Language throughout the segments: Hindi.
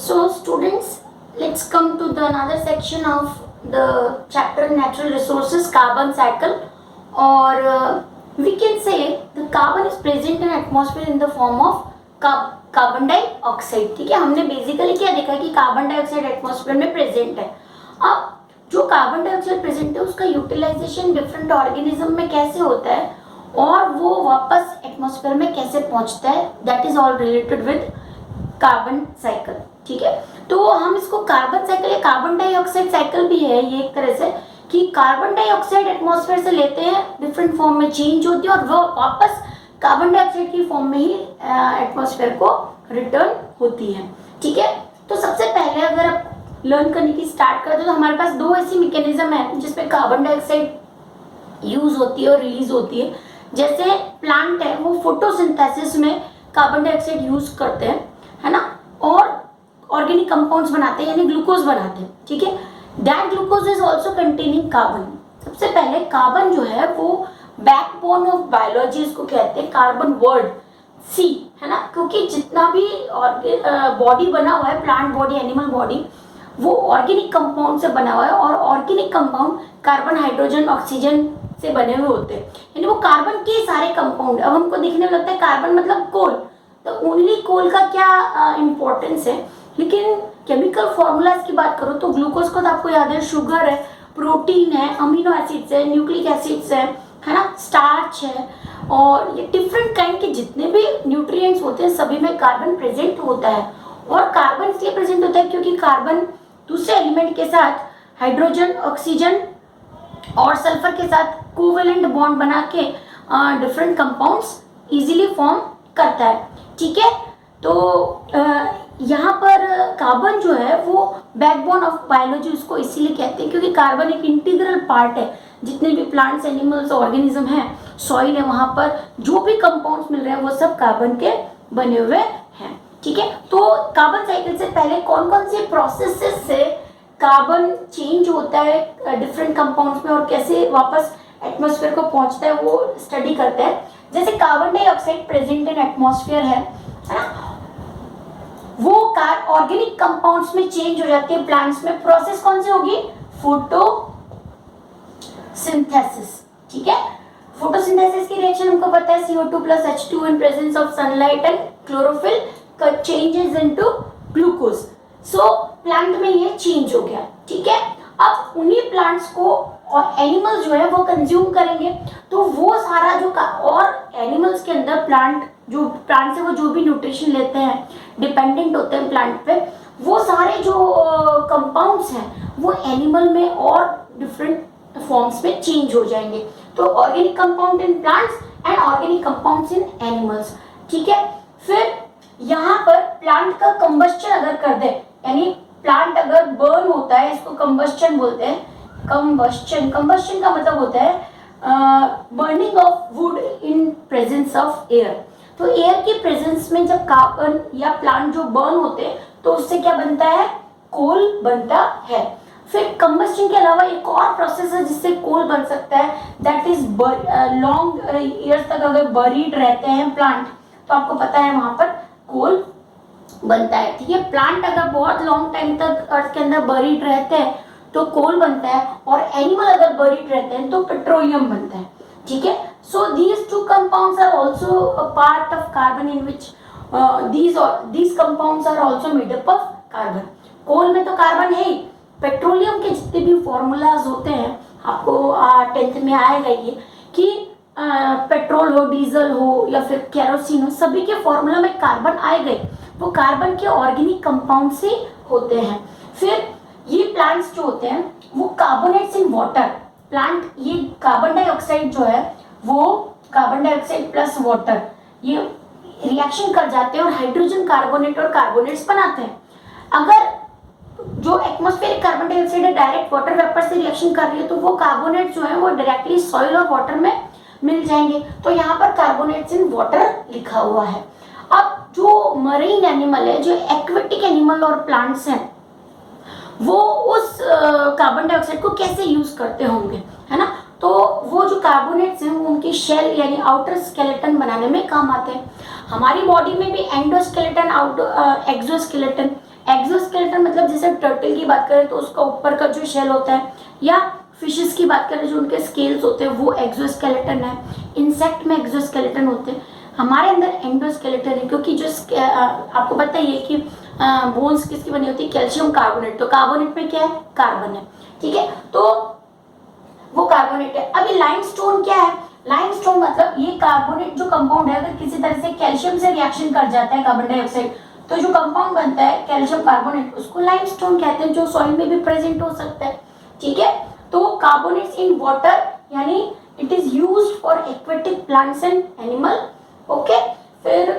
So students, let's come to the another section of the chapter natural resources carbon cycle, or we can say the carbon is present in atmosphere in the form of carbon dioxide. ठीक है, हमने बेसिकली क्या देखा कि कार्बन डाइऑक्साइड एटमॉस्फेयर में प्रेजेंट है. अब जो कार्बन डाइऑक्साइड प्रेजेंट है उसका यूटिलाइजेशन डिफरेंट ऑर्गेनिज्म में कैसे होता है और वो वापस एटमॉस्फेयर में कैसे पहुंचता है, that is all related with carbon cycle. ठीक है, तो हम इसको कार्बन साइकिल या कार्बन डाइऑक्साइड साइकिल भी है ये एक तरह से, कि कार्बन डाइऑक्साइड एटमॉस्फेयर से लेते हैं, डिफरेंट फॉर्म में चेंज होती है और वो वापस कार्बन डाइऑक्साइड की फॉर्म में ही एटमॉस्फेयर को रिटर्न होती है. ठीक है, तो सबसे पहले अगर आप लर्न करने की स्टार्ट करते हो तो हमारे पास दो ऐसी मैकेनिज्म है जिसमें कार्बन डाइऑक्साइड यूज होती है और रिलीज होती है. जैसे प्लांट है वो फोटोसिंथेसिस में कार्बन डाइऑक्साइड यूज करते हैं, है ना, और ऑर्गेनिक कंपाउंड्स बनाते हैं यानी ग्लूकोज बनाते हैं. ठीक है, that glucose is also containing carbon. सबसे पहले कार्बन जो है वो बैकबोन ऑफ बायोलॉजी इसको कहते हैं, कार्बन वर्ड सी, है ना, क्योंकि जितना भी बॉडी बना हुआ है, प्लांट बॉडी, एनिमल बॉडी, वो ऑर्गेनिक कंपाउंड से बना हुआ है और organic compound carbon, hydrogen, oxygen से बने हुए होते हैं, यानी वो कार्बन के सारे कंपाउंड. अब हमको देखने में लगता है कार्बन मतलब कोल, तो ओनली कोल का क्या इम्पोर्टेंस है, लेकिन केमिकल फॉर्मूलाज की बात करो तो ग्लूकोज को तो आपको याद है, शुगर है, प्रोटीन है, अमीनो एसिड्स है, न्यूक्लिक एसिड्स है ना, स्टार्च है, और ये डिफरेंट काइंड के जितने भी न्यूट्रिएंट्स होते हैं सभी में कार्बन प्रेजेंट होता है. और कार्बन इसलिए प्रेजेंट होता है क्योंकि कार्बन दूसरे एलिमेंट के साथ हाइड्रोजन, ऑक्सीजन और सल्फर के साथ कोवेलेंट बॉन्ड बना के डिफरेंट कंपाउंड्स इजीली फॉर्म करता है. ठीक है, तो यहाँ पर कार्बन जो है वो बैकबोन ऑफ बायोलॉजी उसको इसीलिए कहते हैं क्योंकि कार्बन एक इंटीग्रल पार्ट है. जितने भी प्लांट्स, एनिमल्स, ऑर्गेनिज्म हैं, सॉइल है, वहाँ पर जो भी कंपाउंड्स मिल रहे हैं वो सब कार्बन के बने हुए हैं. ठीक है, तो कार्बन साइकिल से पहले कौन कौन से प्रोसेसेस से कार्बन चेंज होता है डिफरेंट कंपाउंड्स में और कैसे वापस एटमॉस्फेयर को पहुंचता है वो स्टडी करते हैं. जैसे carbon dioxide present in atmosphere है ना, वो ऑर्गेनिक कंपाउंड्स में चेंज हो जाती है प्लांट्स में. प्रोसेस कौन सी होगी? फोटोसिंथेसिस. ठीक है, फोटोसिंथेसिस की रिएक्शन हमको पता है, CO2 plus H2 in presence of sunlight and chlorophyll changes into glucose. So plant में ये चेंज हो गया. ठीक है, अब उन्हीं प्लांट्स को और एनिमल्स जो है वो कंज्यूम करेंगे, तो वो सारा जो और एनिमल्स के अंदर प्लांट से वो जो भी न्यूट्रिशन लेते हैं, डिपेंडेंट होते हैं प्लांट पे, वो सारे जो कंपाउंड्स हैं वो एनिमल में और डिफरेंट फॉर्म्स में चेंज हो जाएंगे. तो organic compound in plants and organic compounds in animals. ठीक है, फिर यहाँ पर प्लांट का कंबस्चन अगर कर दे, यानी प्लांट अगर बर्न होता है, इसको कंबस्चन बोलते हैं. कंबस्चन का मतलब होता है burning of would in presence of air. तो एयर की प्रेजेंस में जब कार्बन या प्लांट जो बर्न होते हैं तो उससे क्या बनता है? कोल बनता है. फिर कंबस्चन के अलावा एक और प्रोसेस है जिससे कोल बन सकता है, दैट इज लॉन्ग ईयर्स तक अगर बरीड रहते हैं प्लांट तो आपको पता है वहां पर कोल बनता है. ठीक है, प्लांट अगर बहुत लॉन्ग टाइम तक अर्थ के अंदर बरीड रहते हैं तो कोल बनता है, और एनिमल अगर बरीड रहते हैं तो पेट्रोलियम बनता है. ठीक है, so these two compounds are also a part of carbon in which these compounds are also made up of carbon. Coal में तो कार्बन है ही. पेट्रोलियम के जितने भी फॉर्मूलाज होते हैं आपको 10th में आएगा ये, कि पेट्रोल हो, डीजल हो या फिर केरोसिन हो, सभी के फॉर्मूला में कार्बन आए गए. वो कार्बन के ऑर्गेनिक कंपाउंड से होते हैं. फिर ये प्लांट्स जो होते हैं वो कार्बोनेट्स इन वाटर. प्लांट ये कार्बन डाइऑक्साइड जो है वो कार्बन डाइऑक्साइड प्लस वाटर ये रिएक्शन कर जाते हैं और हाइड्रोजन कार्बोनेट और कार्बोनेट्स बनाते हैं. अगर जो एटमॉस्फेरिक कार्बन डाइऑक्साइड है डायरेक्ट वाटर वेपर से रिएक्शन कर रही है तो वो कार्बोनेट जो है वो डायरेक्टली सॉइल और वाटर में मिल जाएंगे. तो यहाँ पर कार्बोनेट्स इन वाटर लिखा हुआ है. अब जो मरीन एनिमल है, जो एक्वेटिक एनिमल और प्लांट्स हैं, वो उस कार्बन डाइऑक्साइड को कैसे यूज करते होंगे, है ना. तो वो जो कार्बोनेट्स हैं वो उनकी शेल यानी आउटर स्केलेटन बनाने में काम आते हैं. हमारी बॉडी में भी एंडोस्केलेटन, एक्सोस्केलेटन एक्सोस्केलेटन मतलब जैसे टर्टल की बात करें तो उसका ऊपर का जो शेल होता है, या फिशेस की बात करें जो उनके स्केल्स होते हैं वो एक्सोस्केलेटन है। इंसेक्ट में एक्सोस्केलेटन होते हैं, हमारे अंदर एंडोस्केलेटन है, क्योंकि जो आपको पता ही है कि बोन्स किसकी बनी होती है, कैल्शियम कार्बोनेट, तो कार्बोनेट में क्या है, कार्बन है, ठीक है, तो वो कार्बोनेट है। अभी लाइमस्टोन क्या है, लाइमस्टोन मतलब ये कार्बोनेट जो कंपाउंड है अगर किसी तरह से कैल्शियम से रिएक्शन कर जाता है कार्बन डाइऑक्साइड, तो जो कंपाउंड बनता है कैल्शियम कार्बोनेट उसको लाइमस्टोन कहते हैं, जो सॉइल में भी प्रेजेंट हो सकता है, ठीक है। तो कार्बोनेट्स इन वाटर यानी it is used for aquatic plants and animal, okay. फिर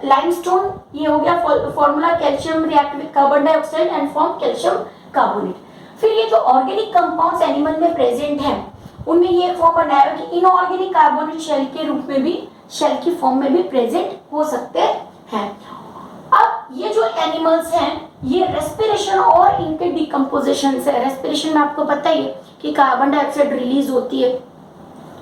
लाइमस्टोन ये हो गया formula, calcium react with carbon dioxide and form calcium carbonate. फिर ये जो ऑर्गेनिक कंपाउंड्स एनिमल में प्रेजेंट हैं उनमें ये फॉर्म बनाया कि इनऑर्गेनिक कार्बोनेट शेल के रूप में भी, शेल की फॉर्म में भी प्रेजेंट हो सकते हैं। अब ये जो एनिमल्स हैं ये रेस्पिरेशन और इनके डिकम्पोजिशन से, रेस्पिरेशन में आपको पता ही है कि कार्बन डाइऑक्साइड रिलीज होती है,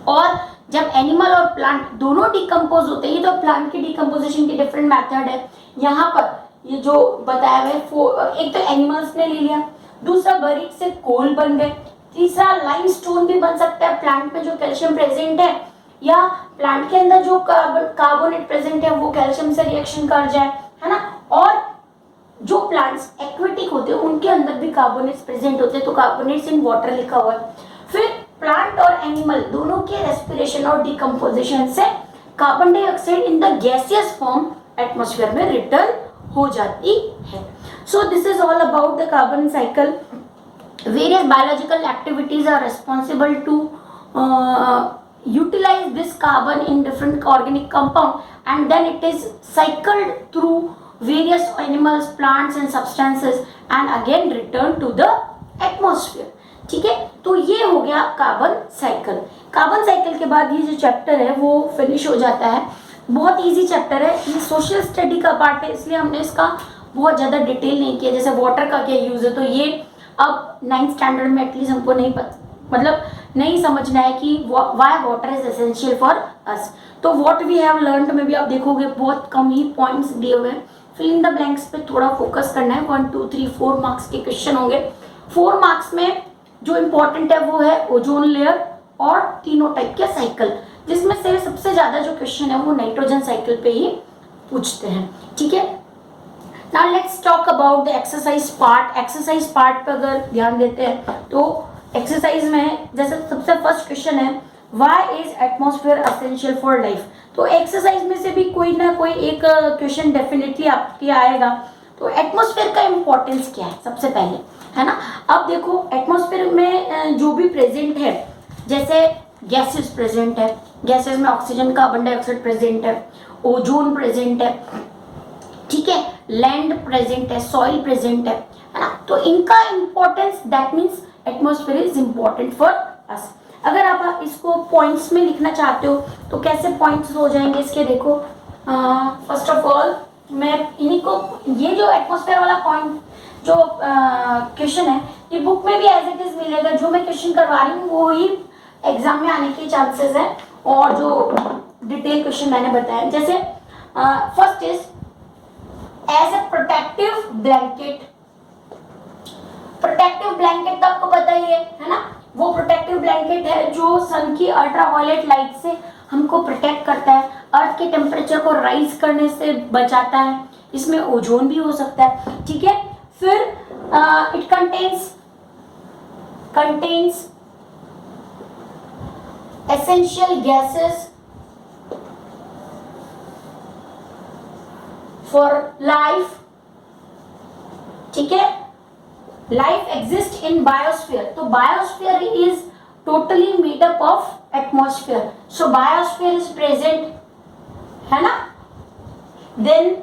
और जब एनिमल और प्लांट दोनों डिकम्पोज होते हैं, ये तो प्लांट की डिकम्पोजिशन की डिफरेंट मेथड है, यहाँ पर ये जो बताया हुआ है, एक तो एनिमल्स ने ले लिया, दूसरा बरीड से कोल बन गए, तीसरा लाइमस्टोन भी बन सकता है प्लांट में जो कैल्शियम प्रेजेंट है, या प्लांट के अंदर जो कार्बोनेट प्रेजेंट है वो कैल्शियम से रिएक्शन कर जाए, है ना। और जो प्लांट्स एक्वेटिक होते हैं उनके अंदर भी कार्बोनेट्स प्रेजेंट होते हैं, तो कार्बोनेट्स इन वाटर लिखा हुआ है। फिर प्लांट और एनिमल दोनों के रेस्पिरेशन और डिकम्पोजिशन से carbon dioxide in the gaseous form atmosphere में रिटर्न हो जाती है। सो this is all about the carbon cycle. Various biological activities are responsible to utilize this carbon in different organic compound, and then it is cycled through various animals, plants and substances and again return to the atmosphere, ठीक है। तो ये हो गया कार्बन साइकिल। कार्बन साइकिल के बाद ये जो चैप्टर है वो फिनिश हो जाता है। बहुत इजी चैप्टर है, ये सोशल स्टडी का पार्ट है इसलिए हमने इसका बहुत ज़्यादा डिटेल नहीं किया। जैसे वाटर का क्या यूज़ है तो ये अब 9th स्टैंडर्ड में एटलीस्ट हमको नहीं मतलब नहीं समझना है कि Y water is essential for us. तो व्हाट वी हैव लर्नड में भी आप देखोगे बहुत कम ही पॉइंट्स दिए हुए हैं। फिल इन द ब्लैंक्स पे थोड़ा फोकस करना है। 1 2 3 4 मार्क्स के क्वेश्चन होंगे। 4 मार्क्स में जो इम्पोर्टेंट है वो है ओजोन लेयर और तीनों टाइप के साइकिल, जिसमें से सबसे ज़्यादा जो क्वेश्चन है वो नाइट्रोजन साइकिल पे ही पूछते हैं, ठीक है। Now let's talk about the exercise part। Exercise part पर अगर ध्यान देते हैं तो एक्सरसाइज में जैसे सबसे फर्स्ट क्वेश्चन है why is atmosphere essential for life. तो एक्सरसाइज में से भी कोई ना कोई एक क्वेश्चन डेफिनेटली आपके आएगा। तो एटमॉस्फेयर का इम्पोर्टेंस क्या है सबसे पहले, है ना। अब देखो एटमॉस्फेयर में जो भी प्रेजेंट है, जैसे गैसेस प्रेजेंट है, गैसेस में ऑक्सीजन, कार्बन डाइऑक्साइड प्रेजेंट है, ओजोन प्रेजेंट है, ठीक है, लैंड प्रेजेंट है, सॉइल प्रेजेंट है ना। तो इनका importance that means atmosphere is important for us. अगर आप इसको पॉइंट्स में लिखना चाहते हो तो कैसे पॉइंट्स हो जाएंगे इसके, देखो फर्स्ट ऑफ ऑल मैं इन्हीं को, ये जो एटमॉस्फेयर वाला पॉइंट जो क्वेश्चन है ये बुक में भी एज इट इज मिलेगा। जो मैं क्वेश्चन करवा रही हूँ वो ही एग्जाम में आने के चांसेस है, और जो डिटेल क्वेश्चन मैंने बताया, जैसे first is as a protective blanket. Protective blanket तो आपको पता ही है ना। वो प्रोटेक्टिव ब्लैंकेट है जो सन की अल्ट्रावायलेट लाइट से हमको प्रोटेक्ट करता है, अर्थ के टेम्परेचर को राइज करने से बचाता है। इसमें ओजोन भी हो सकता है, ठीक है। फिर it contains essential gases for life, ठीक है। लाइफ एग्जिस्ट इन बायोस्फीयर, तो biosphere is totally made up of atmosphere, so biosphere is present, है ना। देन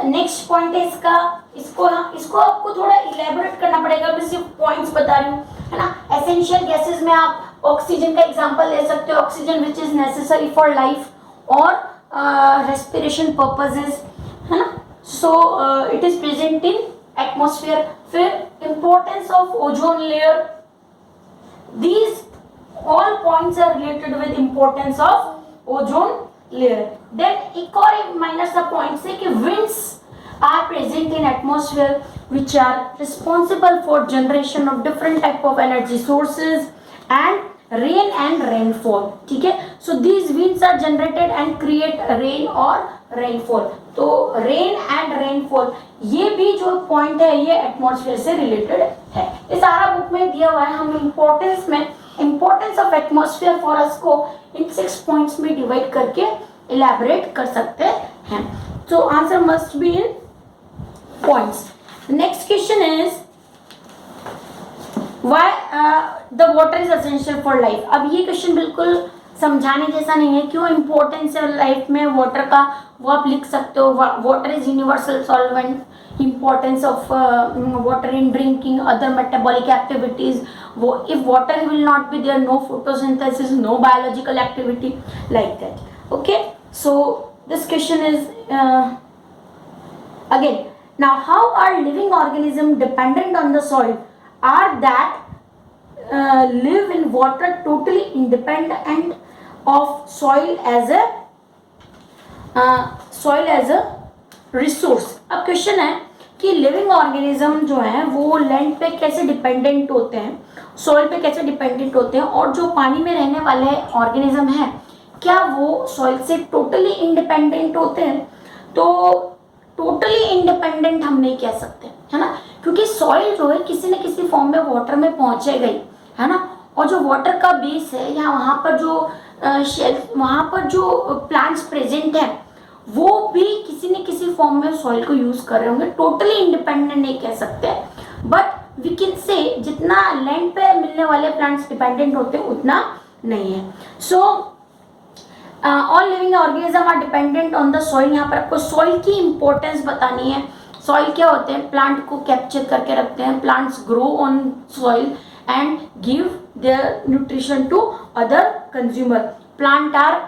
नेक्स्ट पॉइंट है इसको आपको थोड़ा इलेबोरेट करना पड़ेगा, मैं सिर्फ पॉइंट्स बता रही हूँ, है ना। एसेंशियल गैसेस में आप ऑक्सीजन का एग्जांपल ले सकते हो, oxygen which is necessary for life और respiration purposes, है ना। So it is present in atmosphere. फिर importance of ozone layer, these all points are related with importance of ozone layer. Then एक और माइनर सा पॉइंट है कि winds are present in atmosphere which are responsible for generation of different type of energy sources and rain and rainfall. ठीक है, so these winds are generated and create rain or rainfall. तो rain and rainfall ये भी जो पॉइंट है ये एटमॉस्फेयर से रिलेटेड है. ये सारा बुक में दिया हुआ है. हम importance of atmosphere for us को इन 6 पॉइंट्स में डिवाइड करके इलैबोरेट कर सकते हैं. So answer must be in points. The next question is why the water is essential for life. अब ये क्वेश्चन बिल्कुल समझाने जैसा नहीं है. क्यों इम्पोर्टेंस है लाइफ में वाटर का, वो आप लिख सकते हो. Water is universal solvent. Importance of water in drinking, other metabolic activities. वो if water will not be there, no photosynthesis, no biological activity like that. Okay, so this question is again, now how are living organisms dependent on the soil? Are that live in water totally independent of soil as a resource? अब क्वेश्चन है कि लिविंग ऑर्गेनिज्म जो है वो लैंड पे कैसे डिपेंडेंट होते हैं, सॉइल पे कैसे डिपेंडेंट होते हैं, और जो पानी में रहने वाले ऑर्गेनिज्म हैं क्या वो सॉइल से टोटली इंडिपेंडेंट होते हैं? तो टोटली इंडिपेंडेंट हम नहीं कह सकते, है ना, क्योंकि सॉइल जो है किसी न किसी फॉर्म में वाटर में पहुंचेगा ही, है ना. और जो वाटर का बेस है या वहाँ पर जो वहाँ पर जो प्लांट्स प्रेजेंट हैं वो भी किसी न किसी फॉर्म में सॉइल को यूज कर रहे होंगे. टोटली इंडिपेंडेंट नहीं कह सकते, बट वी कैन से जितना लैंड पे मिलने वाले प्लांट्स डिपेंडेंट होते हैं उतना नहीं है. So all living organism are dependent on the soil. यहाँ पर आपको सॉइल की इंपॉर्टेंस बतानी है. सॉइल क्या होते हैं? प्लांट को कैप्चर करके रखते हैं. Plants grow on soil and give their nutrition to other consumer. Plant are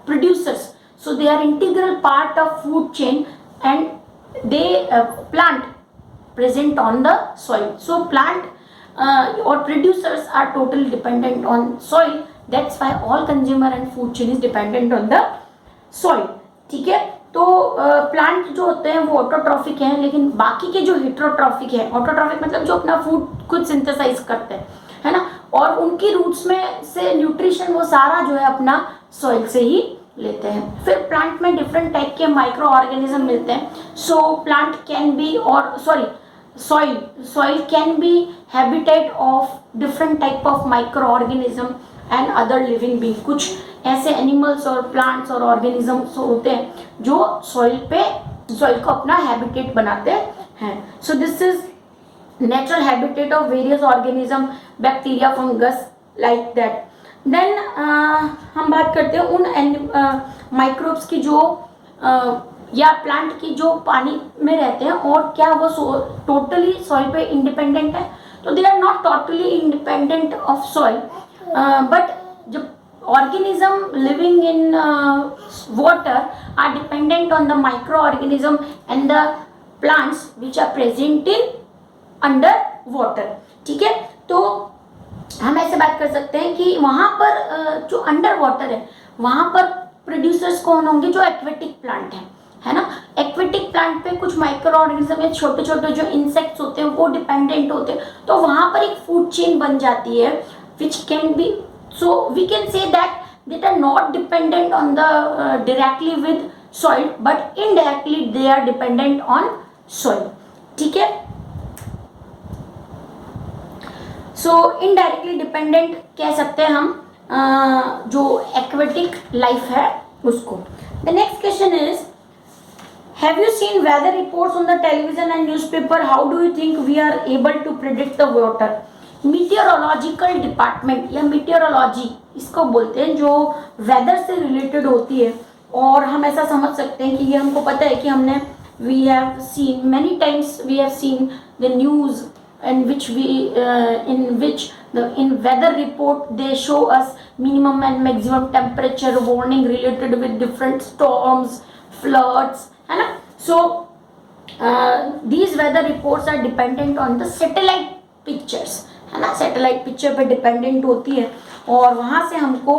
producers, so they are integral part of food chain and they plant present on the soil. So plant or producers are totally dependent on soil. That's why all consumer and food chain is dependent on the soil. ठीक है, तो प्लांट जो होते हैं वो ऑटोट्रॉफिक हैं, लेकिन बाकी के जो हेटेरोट्रॉफिक है, ऑटोट्रॉफिक मतलब जो अपना फूड खुद सिंथेसाइज करते हैं, है ना, और उनकी रूट्स में से न्यूट्रिशन वो सारा जो है अपना सॉइल से ही लेते हैं. फिर प्लांट में डिफरेंट टाइप के माइक्रो ऑर्गेनिज्म मिलते हैं. सो प्लांट कैन बी और soil can be habitat of different type of microorganism and other living being. कुछ ऐसे एनिमल्स और प्लांट्स और ऑर्गेनिजम्स होते हैं जो सॉइल को अपना हैबिटेट बनाते हैं. So this is natural habitat of various organism, bacteria, fungus, like that. Then हम बात करते हैं उन माइक्रोब्स की जो या प्लांट की जो पानी में रहते हैं और क्या वो टोटली सॉइल पे इंडिपेंडेंट है. तो they are not totally independent of soil, but जब organism living in water are dependent on the micro organism and the plants which are present in under water. ठीक है, तो हम ऐसे बात कर सकते हैं कि वहाँ पर जो अंडर वाटर है वहाँ पर प्रोड्यूसर्स कौन होंगे? जो एक्वेटिक प्लांट हैं, है ना. एक्वेटिक प्लांट पे कुछ माइक्रो ऑर्गेनिज्म या छोटे छोटे जो इंसेक्ट्स होते हैं वो डिपेंडेंट होते हैं. तो वहाँ पर एक फूड चेन बन जाती है which can be, so we can say that are not dependent on the directly with soil, but indirectly they are dependent on soil. ठीक है, सो इनडायरेक्टली डिपेंडेंट कह सकते हैं हम जो एक्वेटिक लाइफ है उसको. The next question is, have you seen weather reports on the television and newspaper? How do you think we are able to predict the water? Meteorological department या meteorology इसको बोलते हैं, जो वेदर से रिलेटेड होती है. और हम ऐसा समझ सकते हैं कि ये हमको पता है कि हमने we have seen many times, we have seen the news in which in weather report they show us minimum and maximum temperature warning related with different storms, floods, है ना. So these weather reports are dependent on the satellite pictures, है ना. सैटेलाइट पिक्चर पे डिपेंडेंट होती है और वहाँ से हमको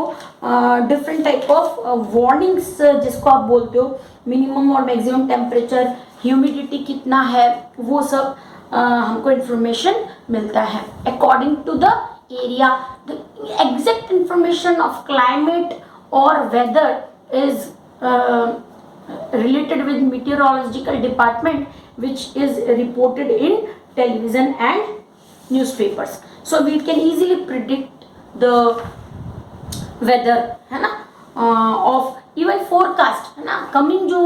डिफरेंट टाइप ऑफ वार्निंग्स जिसको आप बोलते हो मिनिमम और मैक्सिमम टेम्परेचर, ह्यूमिडिटी कितना है, वो सब हमको इंफॉर्मेशन मिलता है. According to the area, the exact information of climate और weather is related with meteorological department, which is reported in television and newspapers. So we can easily predict the weather, है ना, of even forecast, है ना, coming जो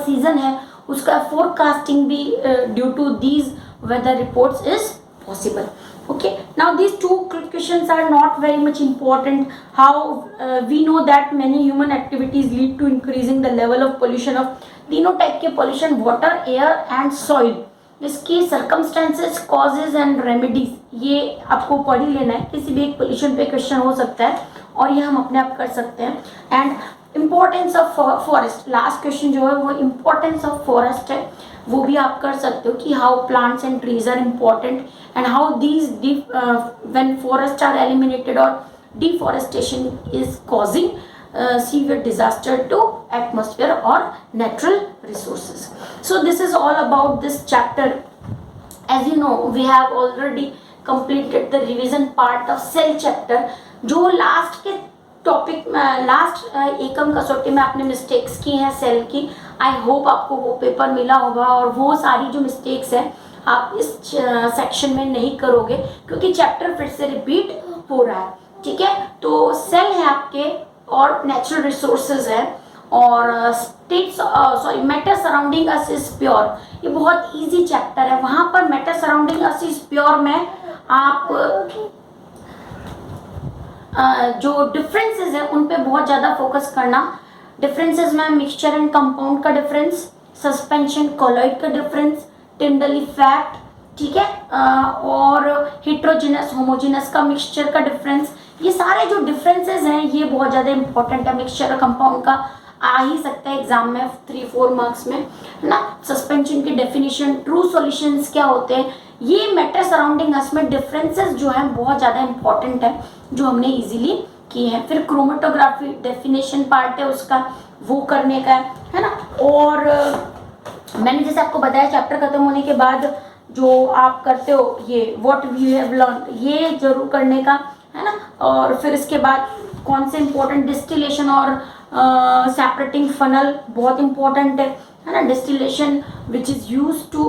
season है उसका forecasting भी due to these weather reports is possible. Okay, now these two questions are not very much important. How we know that many human activities lead to increasing the level of pollution of तीनों टाइप के pollution, water, air and soil. इसकी circumstances, causes and remedies, ये आपको पढ़ ही लेना है. किसी भी एक pollution पे क्वेश्चन हो सकता है और ये हम अपने आप कर सकते हैं. And importance of forest, last question जो है वो इम्पोर्टेंस ऑफ फॉरेस्ट है, वो भी आप कर सकते हो कि how plants and trees are important and how these when forest are eliminated और deforestation is causing severe disaster to atmosphere or natural resources. So this is all about this chapter. As you know, we have already completed the revision part of cell chapter. जो लास्ट के टॉपिक में, लास्ट एकम कसौटी में आपने मिस्टेक्स की हैं सेल की, आई होप आपको वो पेपर मिला होगा और वो सारी जो मिस्टेक्स हैं आप इस सेक्शन में नहीं करोगे क्योंकि चैप्टर फिर से रिपीट हो रहा है. ठीक है, तो सेल है आपके और नेचुरल रिसोर्सेज है और states, sorry, matter surrounding us is pure. ये बहुत इजी चैप्टर है. वहाँ पर matter surrounding us is pure में आप जो डिफरेंसेस है उन पे बहुत ज़्यादा फोकस करना. डिफरेंसेस में मिक्सचर एंड कंपाउंड का डिफरेंस, सस्पेंशन कॉलॉइड का डिफरेंस, टिंडल इफेक्ट, ठीक है, और हिट्रोजिनस होमोजिनस का मिक्सचर का डिफरेंस. ये सारे जो डिफरेंसेस हैं ये बहुत ज़्यादा इंपॉर्टेंट है. मिक्सचर और कंपाउंड का आ ही सकता है एग्जाम में 3-4 मार्क्स में, है ना. सस्पेंशन की डेफिनेशन, ट्रू सॉल्यूशंस क्या होते हैं, ये मैटर सराउंडिंग अस में डिफरेंसेस जो हैं बहुत ज़्यादा इंपॉर्टेंट है जो हमने इजीली किए हैं. फिर क्रोमेटोग्राफी डेफिनेशन पार्ट है उसका, वो करने का है ना. और मैंने जैसे आपको बताया चैप्टर खत्म होने के बाद जो आप करते हो ये व्हाट वी हैव लर्न, ये जरूर करने का, है ना. और फिर इसके बाद कौन से इंपॉर्टेंट डिस्टिलेशन और सेपरेटिंग फनल बहुत इंपॉर्टेंट है ना. Distillation which is use to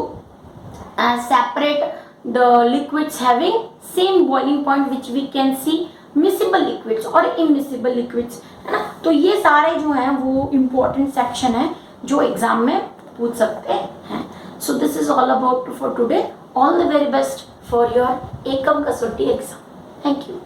separate the liquids having same boiling point which we can see miscible liquids और इमिसिबल लिक्विड्स, है ना. तो ये सारे जो हैं वो इम्पोर्टेंट सेक्शन है जो एग्जाम में पूछ सकते हैं. So this is all about for today. All the very best for your एकम कसौटी एग्जाम. Thank you.